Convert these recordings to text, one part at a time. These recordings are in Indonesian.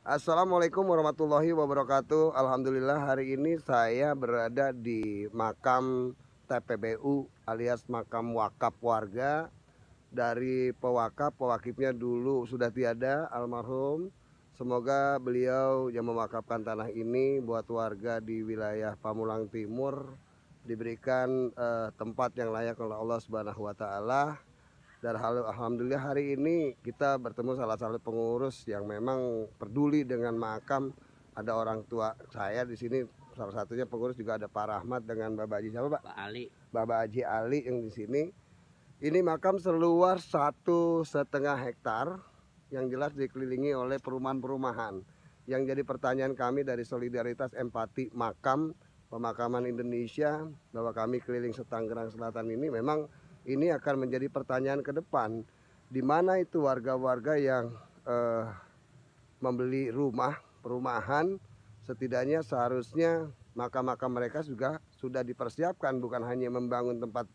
Assalamualaikum warahmatullahi wabarakatuh. Alhamdulillah hari ini saya berada di makam TPBU alias makam wakaf warga dari pewakaf. Pewakifnya dulu sudah tiada, almarhum. Semoga beliau yang mewakafkan tanah ini buat warga di wilayah Pamulang Timur diberikan tempat yang layak oleh Allah Subhanahu wa taala. Dan alhamdulillah hari ini kita bertemu salah satu pengurus yang memang peduli dengan makam. Ada orang tua saya di sini, salah satunya pengurus juga ada Pak Rahmat dengan Bapak Haji siapa Pak? Pak Ali. Bapak Haji Ali yang di sini. Ini makam seluas 1,5 hektar yang jelas dikelilingi oleh perumahan-perumahan. Yang jadi pertanyaan kami dari Solidaritas Empati Makam Pemakaman Indonesia bahwa kami keliling Setanggerang Selatan ini memang ini akan menjadi pertanyaan ke depan, di mana itu warga-warga yang membeli rumah perumahan, setidaknya seharusnya makam-makam mereka juga sudah dipersiapkan, bukan hanya membangun tempat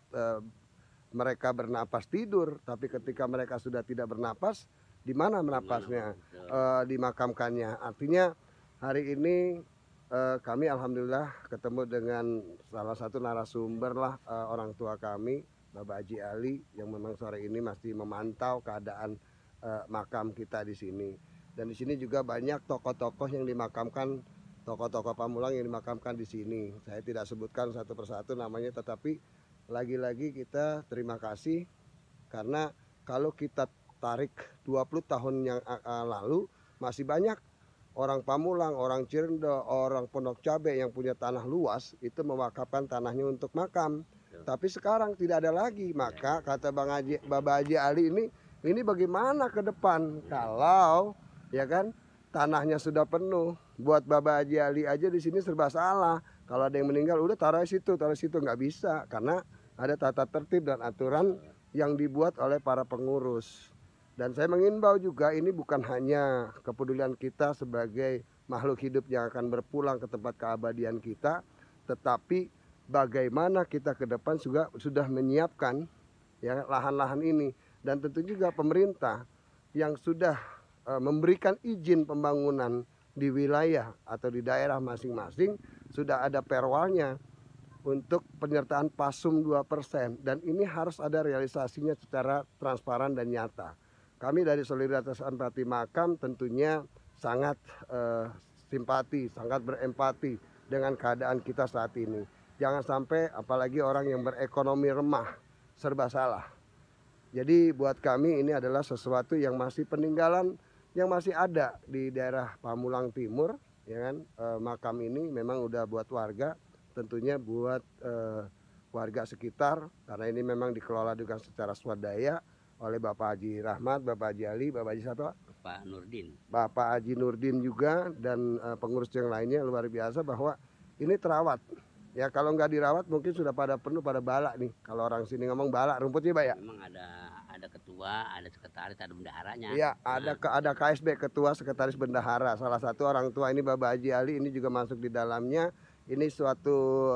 mereka bernapas tidur, tapi ketika mereka sudah tidak bernapas, di mana menapasnya, dimakamkannya. Artinya hari ini kami alhamdulillah ketemu dengan salah satu narasumber lah, orang tua kami Bapak Haji Ali yang memang sore ini masih memantau keadaan makam kita di sini. Dan di sini juga banyak tokoh-tokoh yang dimakamkan, tokoh-tokoh Pamulang yang dimakamkan di sini. Saya tidak sebutkan satu persatu namanya, tetapi lagi-lagi kita terima kasih karena kalau kita tarik 20 tahun yang lalu masih banyak orang Pamulang, orang Cirende, orang Pondok Cabe yang punya tanah luas itu mewakafkan tanahnya untuk makam. Tapi sekarang tidak ada lagi. Maka kata Bapak Haji Ali ini bagaimana ke depan kalau ya kan tanahnya sudah penuh. Buat Bapak Haji Ali aja di sini serba salah. Kalau ada yang meninggal udah taruh situ nggak bisa karena ada tata tertib dan aturan yang dibuat oleh para pengurus. Dan saya mengimbau juga ini bukan hanya kepedulian kita sebagai makhluk hidup yang akan berpulang ke tempat keabadian kita, tetapi bagaimana kita ke depan juga sudah menyiapkan ya lahan-lahan ini, dan tentu juga pemerintah yang sudah memberikan izin pembangunan di wilayah atau di daerah masing-masing sudah ada perwalnya untuk penyertaan pasum 2%, dan ini harus ada realisasinya secara transparan dan nyata. Kami dari Solidaritas Empati Makam tentunya sangat simpati, sangat berempati dengan keadaan kita saat ini. Jangan sampai apalagi orang yang berekonomi remah serba salah. Jadi buat kami ini adalah sesuatu yang masih peninggalan yang masih ada di daerah Pamulang Timur, ya kan. Makam ini memang udah buat warga, tentunya buat warga sekitar karena ini memang dikelola juga secara swadaya oleh Bapak Haji Rahmat, Bapak Haji Ali, Bapak Haji siapa? Pak Nurdin. Bapak Haji Nurdin juga dan pengurus yang lainnya luar biasa bahwa ini terawat. Ya kalau nggak dirawat mungkin sudah pada penuh, pada balak nih. Kalau orang sini ngomong balak rumputnya Pak ya. Memang ada ketua, ada sekretaris, ada bendaharanya. Iya, ada KSB, ketua sekretaris bendahara. Salah satu orang tua ini Bapak Haji Ali ini juga masuk di dalamnya. Ini suatu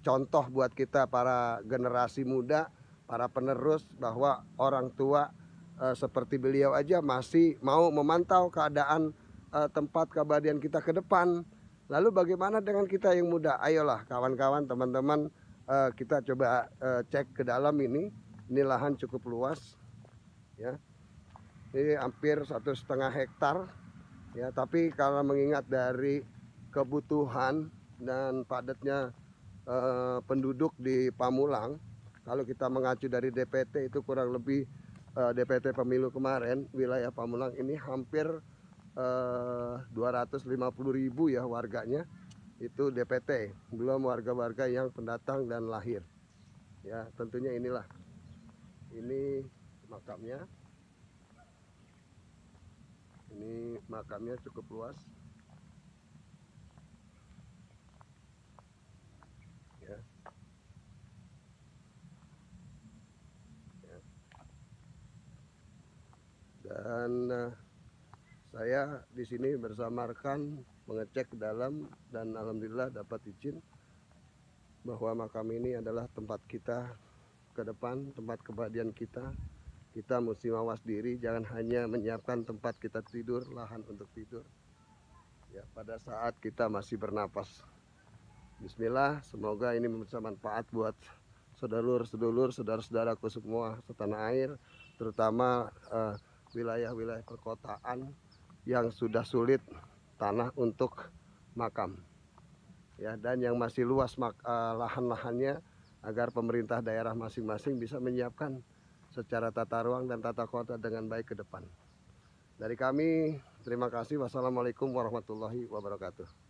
contoh buat kita para generasi muda, para penerus bahwa orang tua seperti beliau aja masih mau memantau keadaan tempat keabadian kita ke depan. Lalu bagaimana dengan kita yang muda? Ayolah kawan-kawan, teman-teman, kita coba cek ke dalam ini. Ini lahan cukup luas, ya. Ini hampir 1,5 hektar, ya. Tapi kalau mengingat dari kebutuhan dan padatnya penduduk di Pamulang, kalau kita mengacu dari DPT itu kurang lebih DPT pemilu kemarin wilayah Pamulang ini hampir 250.000 ya warganya, itu DPT, belum warga-warga yang pendatang dan lahir. Ya tentunya inilah, ini makamnya, cukup luas. Ya. Ya. Dan saya di sini bersama rekan mengecek ke dalam dan alhamdulillah dapat izin bahwa makam ini adalah tempat kita ke depan, tempat keabadian kita. kita mesti mawas diri, jangan hanya menyiapkan tempat kita tidur, lahan untuk tidur ya pada saat kita masih bernapas. Bismillah, semoga ini bisa manfaat buat sedulur-sedulur, saudara-saudaraku semua setanah air, terutama wilayah-wilayah perkotaan yang sudah sulit tanah untuk makam ya, dan yang masih luas lahan-lahannya, agar pemerintah daerah masing-masing bisa menyiapkan secara tata ruang dan tata kota dengan baik ke depan. Dari kami, terima kasih. Wassalamualaikum warahmatullahi wabarakatuh.